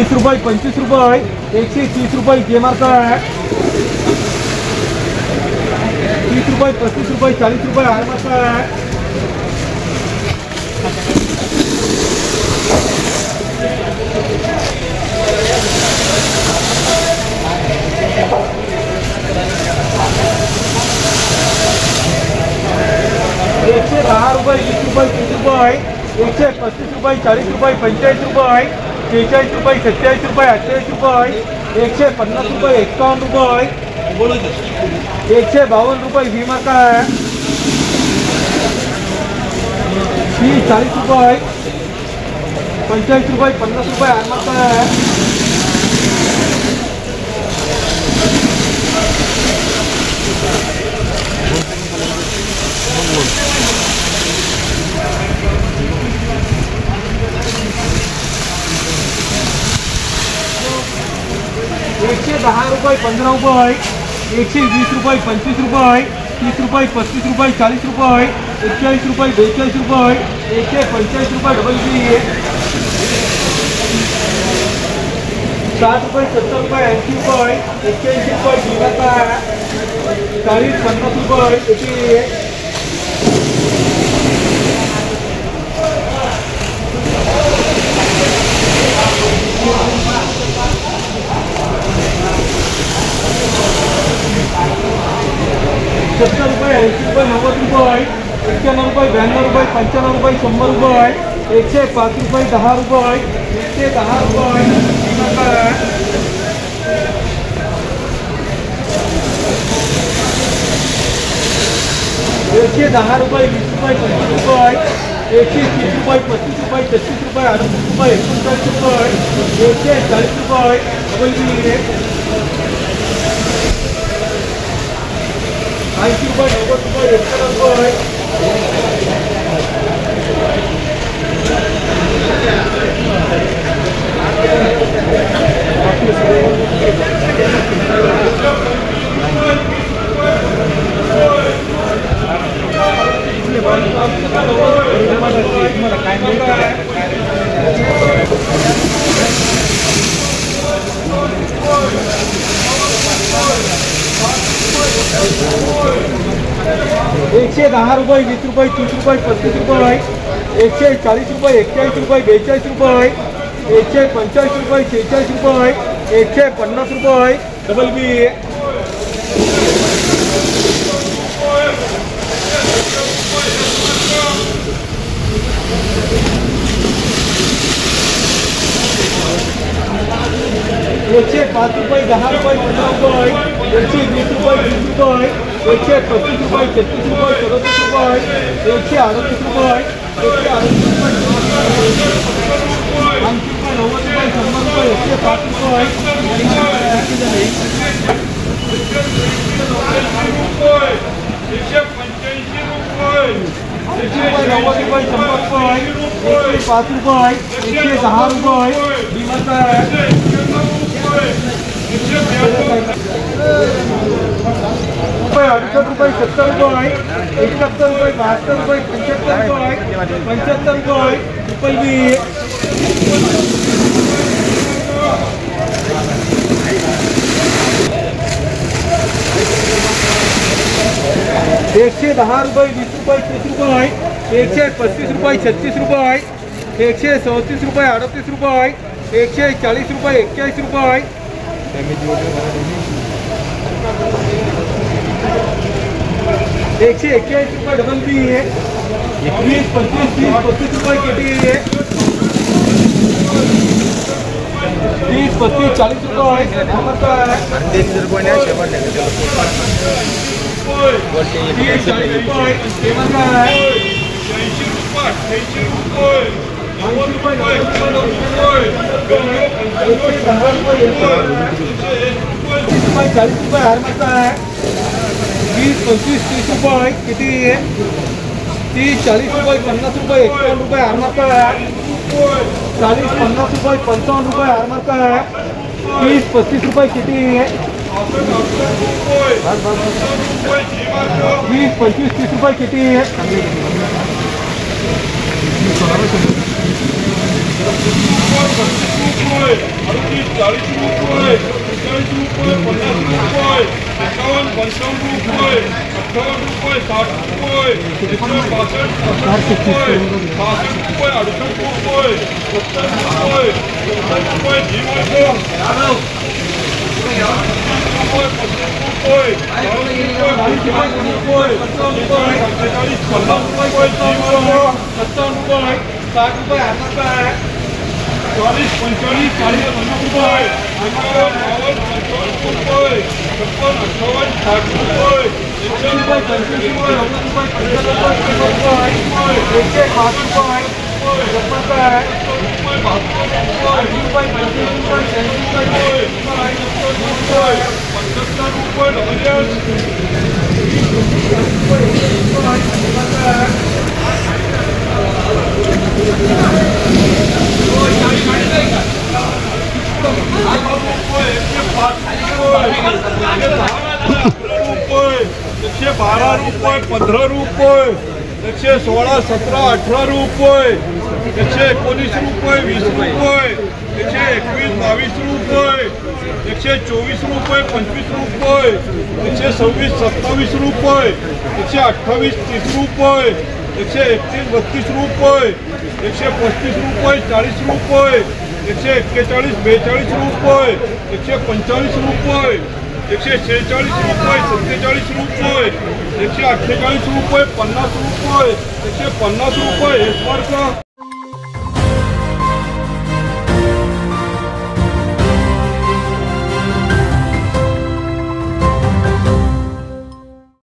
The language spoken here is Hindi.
20 रुपये 25 रुपये 130 रुपये जे मार्क है 30 रुपये 35 रुपये 40 रुपये आर मार्क है 110 रुपये 20 रुपये 30 रुपये 135 रुपये 40 रुपये 45 रुपये 46 रुपये 27 रुपये 28 रुपये 150 रुपये 51 रुपये 152 रुपये वी मार्क है 40 रुपये 45 रुपये 50 रुपये आर मार्क है 110 रुपये 15 रुपये 120 रुपये 25 रुपये 30 रुपये 35 रुपये 40 रुपये 41 रुपये 42 रुपये 145 रुपये डबल बी 60 रुपये 70 रुपये 80 रुपये 81 रुपये बीमा का 40 50 रुपये 70 रुपये 80 रुपये 90 रुपये 91 रुपये 92 रुपये 95 रुपये 100 रुपये 105 रुपये 10 रुपये 110 रुपये 110 रुपये 20 रुपये 25 रुपये 130 रुपये 35 रुपये 36 रुपये 38 रुपये 39 रुपये 140 रुपये डबल बी 80 रुपये 90 रुपये 100 रुपये 110 रुपये 20 रुपये 30 रुपये 35 रुपये 140 रुपये 41 रुपये 42 रुपये 145 रुपये 46 रुपये 150 रुपये डबल बी 105 रुपये 10 रुपये 15 रुपये 120 रुपये 20 रुपये 135 रुपये 36 रुपये 37 रुपये 138 रुपये 138 रुपये 90 रुपये 105 रुपये 90 रुपये 100 रुपये 105 रुपये 110 रुपये बीमा का 68 रुपये 70 रुपये 71 रुपये 72 रुपये 75 रुपये 75 रुपये ट्रिपल बी 110 रुपये 20 रुपये 30 रुपये 135 रुपये 36 रुपये 134 रुपये 38 रुपये 140 रुपये 21 रुपये 121 रुपये डबल बी है 20 25 30 35 रुपये के टी है 30 35 40 रुपये नंबर का है 30 रुपये नहीं शेवर लेंगे 30 40 रुपये शेवर का है 80 रुपये 40 रुपये हर मरता है 20 25 30 रुपये कितनी है 30 40 रुपये 50 रुपये 51 रुपये हर मरता है 40 50 रुपये 55 रुपये हर मरता है 30 35 रुपये कितनी है 20 25 30 रुपये कितनी है 30 चालीस पंचालीस 40 रुपये 51 52 55 58 60 रुपये 100 रुपये 25 रुपये 90 रुपये 55 रुपये 112 रुपये 15 रुपये 116 17 18 रुपये 119 रुपये 20 रुपये 121 22 रुपये 124 रुपये 25 रुपये 126 27 रुपये 128 30 रुपये 131 32 रुपये 135 रुपये 40 रुपये 141 42 रुपये 145 रुपये 146 रुपये 47 रुपये 148 रुपये 50 रुपये 150 रुपये एक बार का